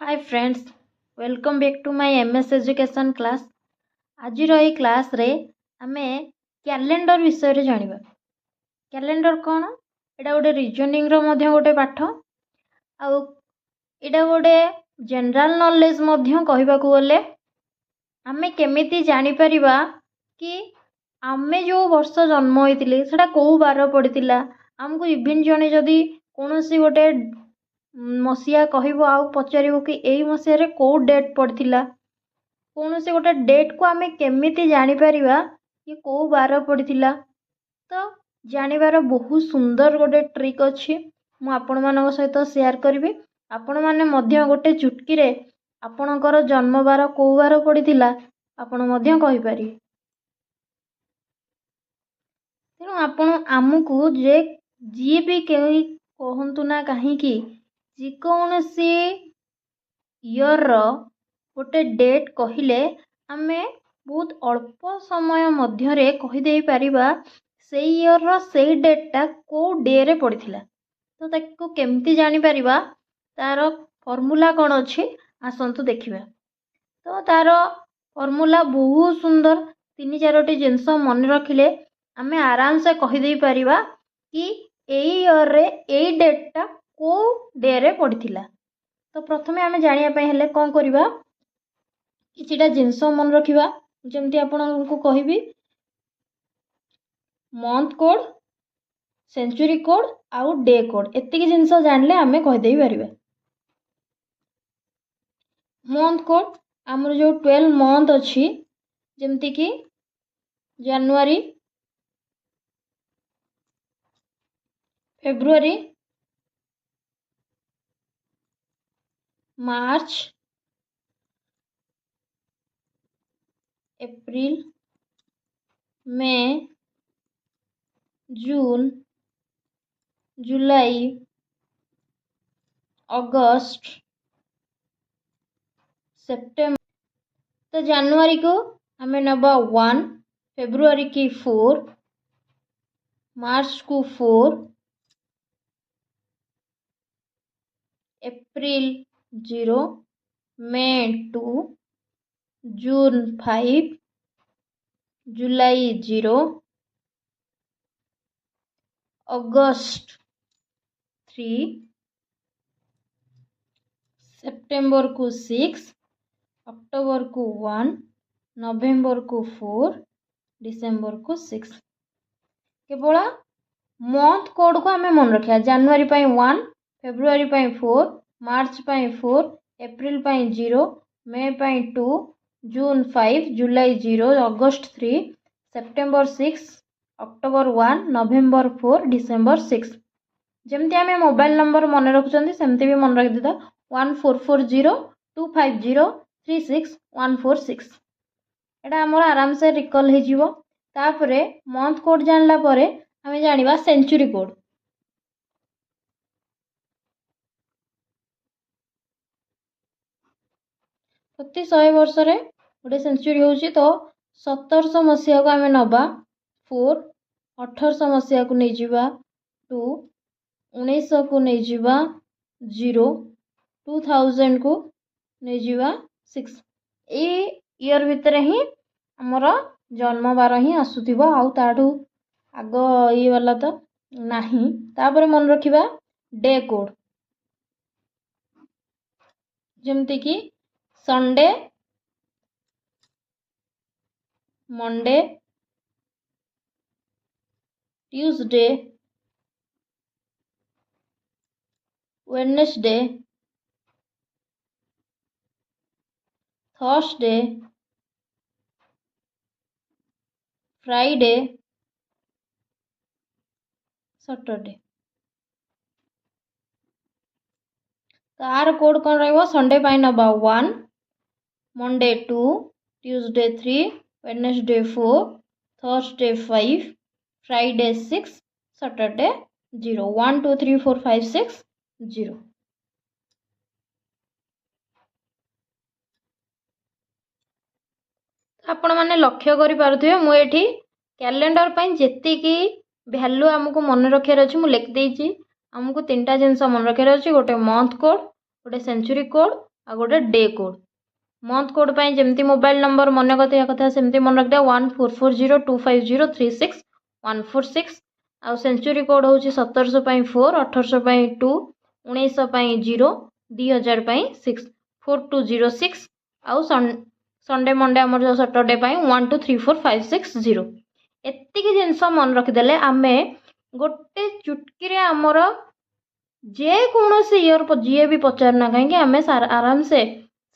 Hi friends, welcome back to my MS education class. आज रही class रे आमे कैलेंडर विषय रे जानिबा। कैलेंडर कौन? एटा गोटे रीजनिंग रो मध्य गोटे पाठ आउ एटा गोटे जनरल नॉलेज मध्य कहबा को गले आमे केमिति जानि परिबा कि आमे जो वर्ष जन्म होइतिले सेटा को बार पड़ितिला। हमको इवन जने जदी कोनोसी गोटे मसीहा कहब आउ पचार कि यही मसीह कौ डेट पड़ता कौन से गोटे डेट को आम केमी जापर कि कौ बार पड़ता तो जानवर बहुत सुंदर गोटे ट्रिक अच्छी आपण मान सहित शेयर करी। आपण मैंने गोटे चुटकी आपणकर जन्म बार कौ बार पड़ता आपण कहीपर। तेणु आपण आमको जे जी भी कहीं कहतु ना कहीं जेकोसी इयर गोटे डेट कहले आमे बहुत अल्प समय मध्य कहीदे पारिबा से इयर से डेटा को डे रे पड़िथिला। तो ताको केमती जानि परिबा तार फॉर्मूला कौन अच्छी आसंतु देखिबा। तो तार फॉर्मूला बहुत सुंदर 3-4टी जिनस मन रखिले आमे आराम से कहीदे पारिबा कि एई इयर रे एई डेटा को डे रे पड़िथिला। तो प्रथमे आमे जानिया पय हेले कोन करबा किछिटा जिनस मन रखिबा। जेमति आपनको कहिबी मंथ कोड, सेंचुरी कोड आउ डे कोड, एतिकी जिनस जानले आमे कहि देई परिबा। मंथ कोड हमर जो 12 मंथ अछि जेमति कि जनवरी, फेब्रुआरी, मार्च, अप्रैल, मई, जून, जुलाई, अगस्त, सितंबर। तो जनवरी को हमें नबा 1, फेब्रुआरी की 4, मार्च को 4, अप्रैल 0, मई 2, जून 5, जुलाई 0, अगस्त 3, सितंबर को 6, अक्टोबर को 1, नवेम्बर को 4, डिसेम्बर को 6। केवल मंथ कोड को हमें मन रखा। जनवरी 1, फेब्रुआरी 4, मार्च 4, अप्रैल 0, मई 2, जून 5, जुलाई 0, अगस्त 3, सितंबर 6, अक्टोबर 1, नवेम्बर 4, डिसेम्बर 6। जमती आम मोबाइल नंबर मन रखुच्च सेमती भी मन रखी दीता 144025036146। एटा आमर आराम से रिकल हो। तापरे मंथ कोड जानला परे आमे जानिबा सेंचुरी कोड। प्रति 100 वर्ष रे गोटे सेंचुरी होउची। तो 1700 मसीहा को आमे नबा 4, 1800 मसीहा को नहीं जीवा 2, 1900 को नहीं जीवा 0, 2000 को नहीं जीवा 6। ए ईयर भितर ही हमर जन्म बार ही आसुथिबो आउ ताडू आग ये वाला तो नाही। तापर मन रखिबा डे कोड जेमति कि Sunday, Monday, Tuesday, Wednesday, Thursday, Friday, Saturday. तार कोड कौन रहिबो? संडे पाई नबा 1, Monday 2, Tuesday 3, Wednesday 4, Thursday 5, Friday 6, Saturday 0। 1 2 3 4 5 6 0। आपण माने लक्ष्य करि पारुथिबे मु एठी कैलेंडर पई जेतिकी वैल्यू हमको मन रखियार अछि मु लिख देइछि। हमको 3टा जिनस मन रखियार अछि। गोटे मंथ कोड, गोटे सेंचुरी कोड आ गोटे डे कोड मंथ कोड पाई जमती मोबाइल नंबर मन रखा कथा सेमती मन रखिदा 144025036146 आ सेंचुरी कोड हूँ 1700 4 1800 2 1900 0 2000 6 4206 आउ संडे मंडे आम सटरडे 123456 एतिक जिनस मन रखिदेले आमे गोटे चुटकी आमर जेकोसी इयर जी भी पचारना कहीं आम आराम से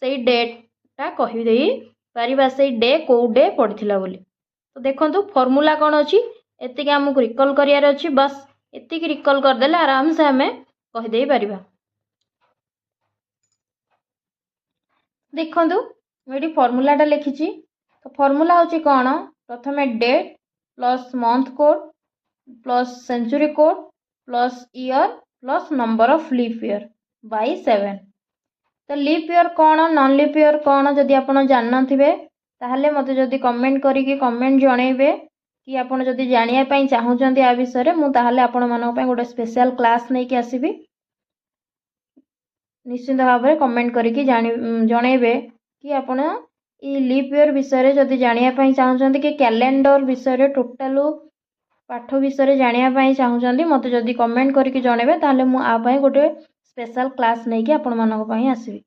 डेटा कहीदे पारिबा से डे कौ डे पड़ता बोली। तो देखो फॉर्मूला कौन अच्छी एतिक आमको रिकॉल करियार अच्छी बस एतिक रिकॉल करदेले आराम से आम कहीदे पारिबा। देखो ये फॉर्मूलाटा लिखी तो फॉर्मूला हूँ कौन प्रथमे date plus month code plus century code plus year plus number of leap year by 7। तो लीप ईयर कौन नॉन लीप ईयर कौन जदि आप जान थे ताहले मते जदि कमेंट करिकी कमेंट जनइबे कि आपन जदि जानिया पई चाहुचंती आ विषय मु ताहले आपण मानक पई गोटे स्पेशल क्लास नहीं कि आसीबी। निश्चिंत भाव में कमेंट करिकी जनइबे कि आपण ई लीप ईयर विषय जदि जानिया पई चाहुचंती कि कैलेंडर विषय टोटाल पाठ विषय जानिया चाहूँगी मत जदि कमेंट करके जनइबे ताहले मु आ पई गोटे स्पेशल क्लास नहीं कि आपण मानक पई आसीबी।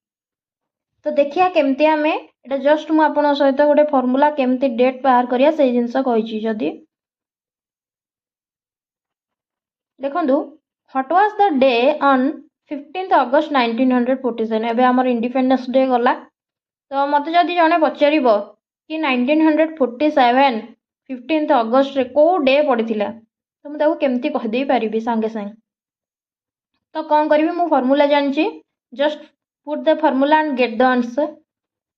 तो देखिया केमती आमे एटा जस्ट मु आपण सहित गोटे फॉर्मूला केमती डेट बाहर करिया से जिंस कहिची। जदि देखंतु what was the day on 15th August 1947 एबे हमर इंडिपेंडेंस डे गला। तो मत जदि जने पचारिबो कि 1947 15th August रे को डे पड़िथिला तो मु ताको केमती कह देई परिबी संगे संग। तो कौन करी मु फॉर्मूला जानची just put the formula and get the answer.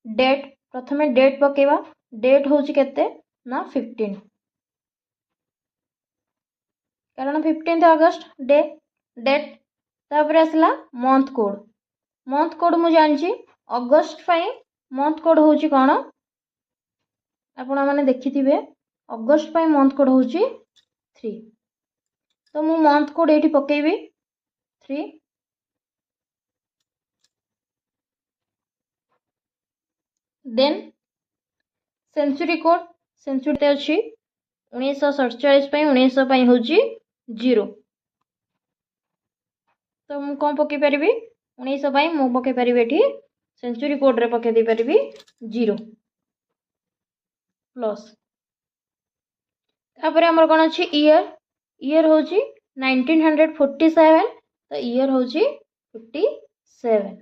डेट प्रथमे डेट पकेवा डेट होची केते ना 15 कारण 15th August डे डेट तापर आसला मंथ कोड मु जानची अगस्त पाई मंथ कोड होची कोन आपण माने देखिथिबे अगस्त पाई मंथ कोड होची 3। तो मु मंथ कोड एठी पकेबी 3 देन सेंचुरी कोड सेंचुरी अच्छी 1947 पाई 1900 पाई होची 0। तो मु कौन पके परिबी 1900 पाई मु पके परिबी एठी सेंचुरी कोड रे पके दे परिबी 0 प्लस तापर हमर कोन अछि ईयर होची 1947 तो ईयर होची 57।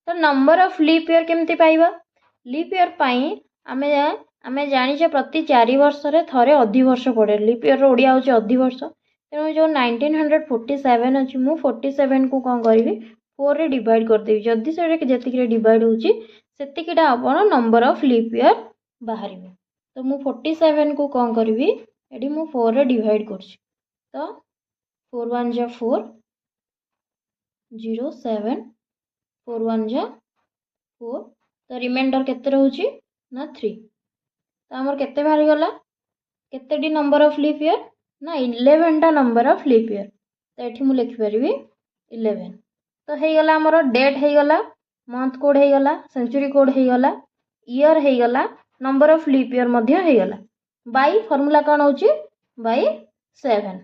तो नंबर ऑफ लीप ईयर केमती पाइबा लीप ईयर पाई आमे जानिचे प्रति 4 वर्ष रे थरे अधिवर्ष पड़े लीप ईयर ओडिया होची अधिवर्ष। तेणु जो 1947 अच्छी मु 47 को कौन करी 4 रे डिवाइड कर देबी जदि से जेतिक डिवाइड होची सेतिकिटा आपण नंबर ऑफ लीप ईयर बाहरिबो। तो मु 47 को कौन करी एडी मु 4 रे डिवाइड करछि तो 4 1 जा 4 0 7 4 1 जा 4 तो रिमाइंडर केते रहउची ना 3। तो हमर केते बाहरी गला केते the number of leap year ना 11 टा नंबर ऑफ लीप ईयर। तो एठी मु लिखि परिबी 11। तो हे गला हमर डेट हे गला मंथ कोड हे गला सेंचुरी कोड हे गला ईयर हे गला नंबर ऑफ लीप ईयर मध्य हे गला बाय फार्मूला कोन होची बाय 7।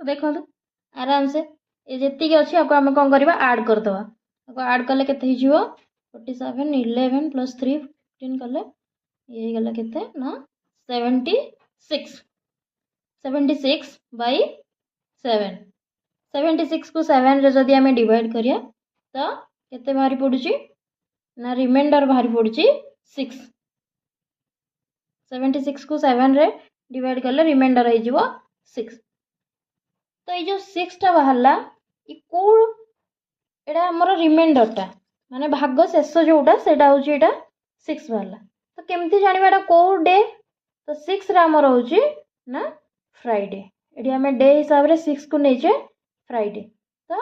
तो देखो आराम से ये जेतिक अच्छी आपको आम कौन करवा ऐड करदे ऐड कले केते ही जीवो 47 11 प्लस 3 15 कले ये गला केते ना 76 बाय 7 76 को 7 रे जदि आमे डिवाइड करिया तो केते बाहरी पडुची ना रिमाइंडर बाहरी पडुची 6 76 को 7 रे डिवाइड कले रिमाइंडर हे जीवो 6। तो ये जो 6 टा बाहरला ई को एडा हमर रिमाइंडर टा माने भाग शेष जोटा सेटा होची एटा 6 बाहरला। तो केमती जानिबा एटा को डे तो 6 रे हमर होची ना फ्राइडे एडी हमें डे हिसाब रे 6 को नेचे फ्राइडे। तो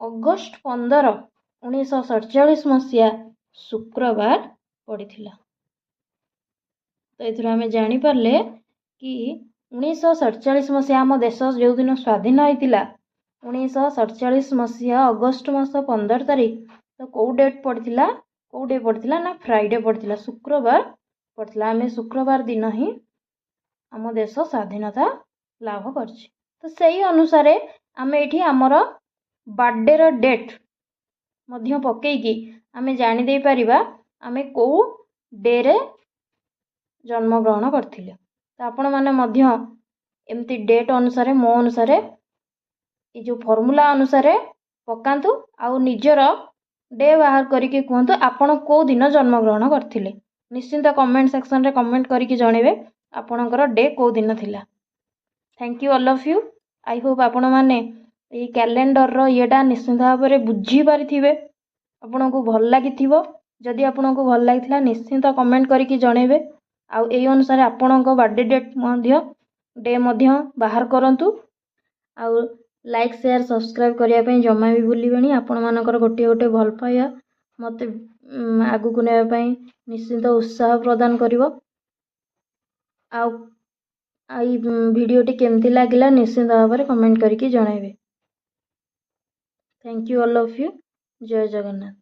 अगस्त 15 1947 मसिया शुक्रवार पड़ीथिला। तो एथुरु आमे जानि पारले कि 1947 मसीहा आम देश जो दिन स्वाधीन होता 1947 मसीहा अगस्ट मास 15 तारिख तो कौ डेट पड़ता कौ डे पड़ता ना फ्राइडे पड़ता शुक्रवार पड़ता आम शुक्रवार दिन ही आम देश स्वाधीनता लाभ कर तो सही अनुसार आम ये आमर बर्थडे डेट मध्य पकईकी आम जानीदे पारिबा आम कौ डे रे जन्म ग्रहण करथिले। तो आपण माने मध्य एमती डेट अनुसार मो अनुसार ये जो फॉर्मूला अनुसार पकांतु आउ निजर डे बाहर करके कहतु आपण को दिन जन्म ग्रहण करथिले। निश्चिंत कमेंट सेक्शन रे कमेंट करके जणेबे आपणकर डे को दिन थिला। Thank you all of you. I hope आपण माने ये कैलेंडर रो येडा निश्चिंत भाव में बुझी पारिथिबे आपन को भल लागिथिबो। जदि आपन को भल लागिथिला निश्चिंत कमेंट करके जणेबे आउ ए अनुसार आपन को बर्थडे डेट मध्य डे मध्य बाहर करंतु आउ लाइक शेयर सब्सक्राइब करिया पई जम्मा भी भूलिबेनी। आपण मानकर गोटे गोटे भल पाया मते आगु को नेबा पई निश्चिंत उत्साह प्रदान करिवो। आउ आई वीडियोटी केमती लागिला निश्चिंत भाव में कमेंट करके जणाइबे। Thank you all of you. जय जगन्नाथ।